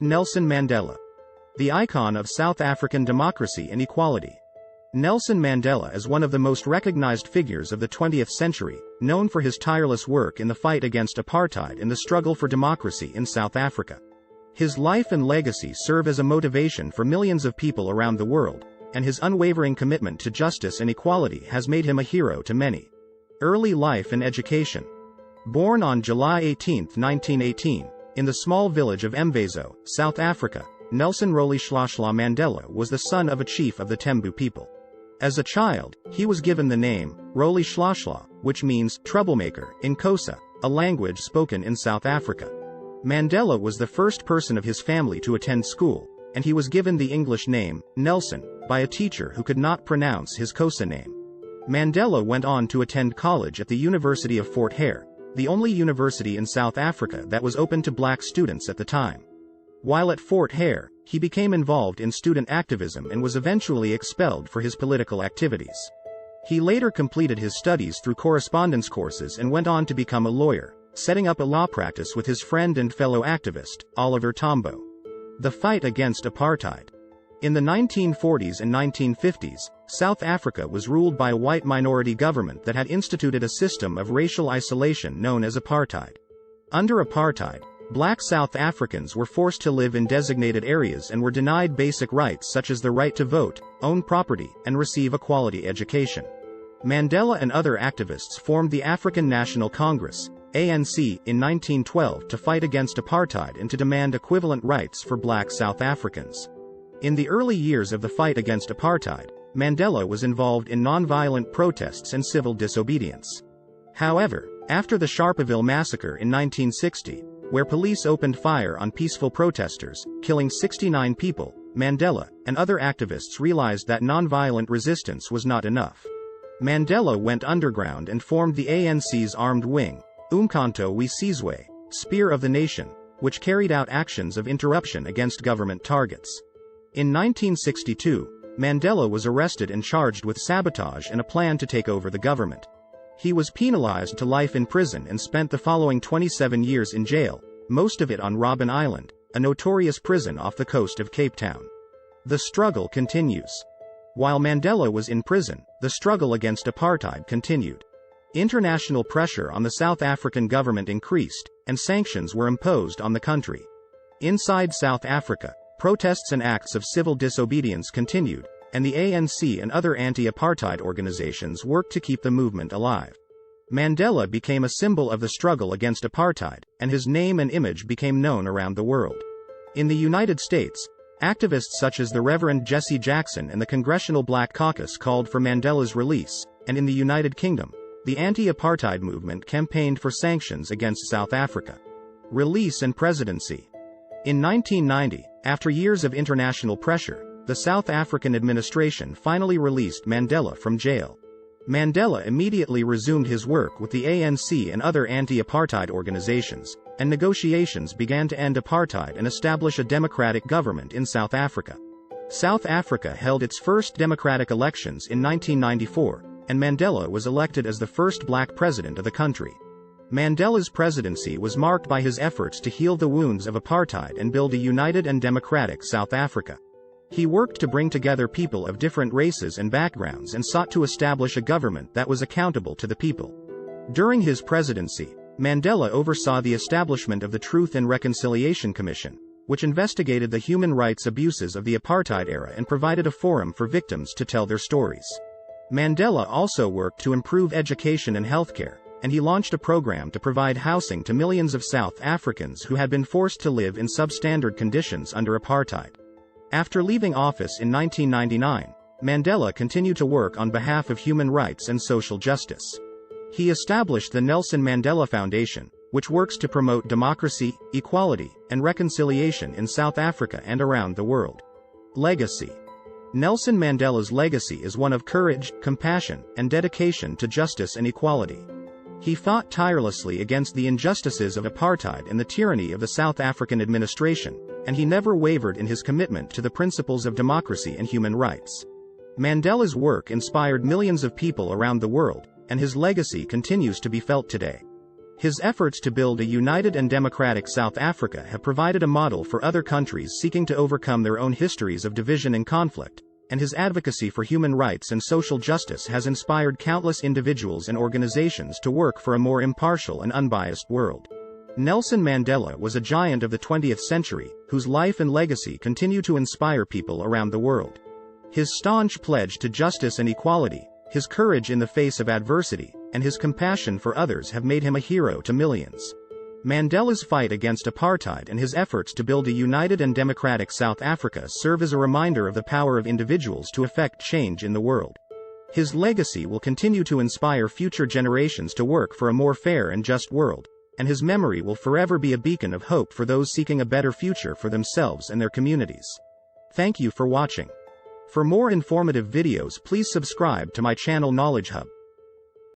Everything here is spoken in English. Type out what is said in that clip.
Nelson Mandela, the icon of South African democracy and equality. Nelson Mandela is one of the most recognized figures of the 20th century, known for his tireless work in the fight against apartheid and the struggle for democracy in South Africa. His life and legacy serve as a motivation for millions of people around the world, and his unwavering commitment to justice and equality has made him a hero to many. Early life and education. Born on July 18, 1918, in the small village of Mvezo, South Africa, Nelson Rolihlahla Mandela was the son of a chief of the Tembu people. As a child, he was given the name Rolihlahla, which means troublemaker in Xhosa, a language spoken in South Africa. Mandela was the first person of his family to attend school, and he was given the English name Nelson by a teacher who could not pronounce his Xhosa name. Mandela went on to attend college at the University of Fort Hare, the only university in South Africa that was open to black students at the time. While at Fort Hare, he became involved in student activism and was eventually expelled for his political activities. He later completed his studies through correspondence courses and went on to become a lawyer, setting up a law practice with his friend and fellow activist, Oliver Tambo. The fight against apartheid. In the 1940s and 1950s, South Africa was ruled by a white minority government that had instituted a system of racial isolation known as apartheid. Under apartheid, black South Africans were forced to live in designated areas and were denied basic rights such as the right to vote, own property, and receive a quality education. Mandela and other activists formed the African National Congress, ANC, in 1912 to fight against apartheid and to demand equivalent rights for black South Africans. In the early years of the fight against apartheid, Mandela was involved in nonviolent protests and civil disobedience. However, after the Sharpeville massacre in 1960, where police opened fire on peaceful protesters, killing 69 people, Mandela and other activists realized that nonviolent resistance was not enough. Mandela went underground and formed the ANC's armed wing, Umkhonto we Sizwe, Spear of the Nation, which carried out actions of interruption against government targets. In 1962, Mandela was arrested and charged with sabotage and a plan to take over the government. He was penalized to life in prison and spent the following 27 years in jail, most of it on Robben Island, a notorious prison off the coast of Cape Town. The struggle continues. While Mandela was in prison, the struggle against apartheid continued. International pressure on the South African government increased, and sanctions were imposed on the country. Inside South Africa, protests and acts of civil disobedience continued, and the ANC and other anti-apartheid organizations worked to keep the movement alive. Mandela became a symbol of the struggle against apartheid, and his name and image became known around the world. In the United States, activists such as the Reverend Jesse Jackson and the Congressional Black Caucus called for Mandela's release, and in the United Kingdom, the anti-apartheid movement campaigned for sanctions against South Africa. Release and presidency. In 1990, after years of international pressure, the South African administration finally released Mandela from jail. Mandela immediately resumed his work with the ANC and other anti-apartheid organizations, and negotiations began to end apartheid and establish a democratic government in South Africa. South Africa held its first democratic elections in 1994, and Mandela was elected as the first black president of the country. Mandela's presidency was marked by his efforts to heal the wounds of apartheid and build a united and democratic South Africa. He worked to bring together people of different races and backgrounds and sought to establish a government that was accountable to the people. During his presidency, Mandela oversaw the establishment of the Truth and Reconciliation Commission, which investigated the human rights abuses of the apartheid era and provided a forum for victims to tell their stories. Mandela also worked to improve education and healthcare, and he launched a program to provide housing to millions of South Africans who had been forced to live in substandard conditions under apartheid. After leaving office in 1999, Mandela continued to work on behalf of human rights and social justice. He established the Nelson Mandela Foundation, which works to promote democracy, equality, and reconciliation in South Africa and around the world. Legacy. Nelson Mandela's legacy is one of courage, compassion, and dedication to justice and equality. He fought tirelessly against the injustices of apartheid and the tyranny of the South African administration, and he never wavered in his commitment to the principles of democracy and human rights. Mandela's work inspired millions of people around the world, and his legacy continues to be felt today. His efforts to build a united and democratic South Africa have provided a model for other countries seeking to overcome their own histories of division and conflict, and his advocacy for human rights and social justice has inspired countless individuals and organizations to work for a more impartial and unbiased world. Nelson Mandela was a giant of the 20th century, whose life and legacy continue to inspire people around the world. His staunch pledge to justice and equality, his courage in the face of adversity, and his compassion for others have made him a hero to millions. Mandela's fight against apartheid and his efforts to build a united and democratic South Africa serve as a reminder of the power of individuals to effect change in the world. His legacy will continue to inspire future generations to work for a more fair and just world, and his memory will forever be a beacon of hope for those seeking a better future for themselves and their communities. Thank you for watching. For more informative videos, please subscribe to my channel Knowledge Hub.